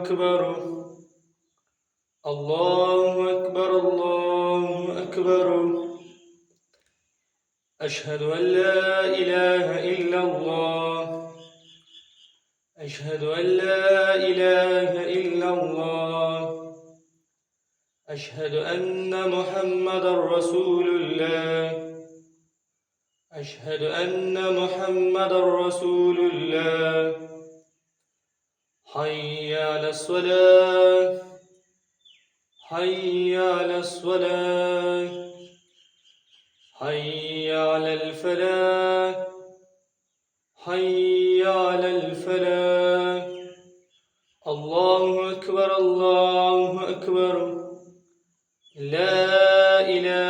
أكبر الله أكبر الله أكبر أشهد أن لا إله إلا الله أشهد أن لا إله إلا الله أشهد أن محمدا رسول الله أشهد أن محمدا رسول الله حي على الصلاة حي على الصلاة حي على الفلاح حي على الفلاح الله أكبر الله أكبر لا إله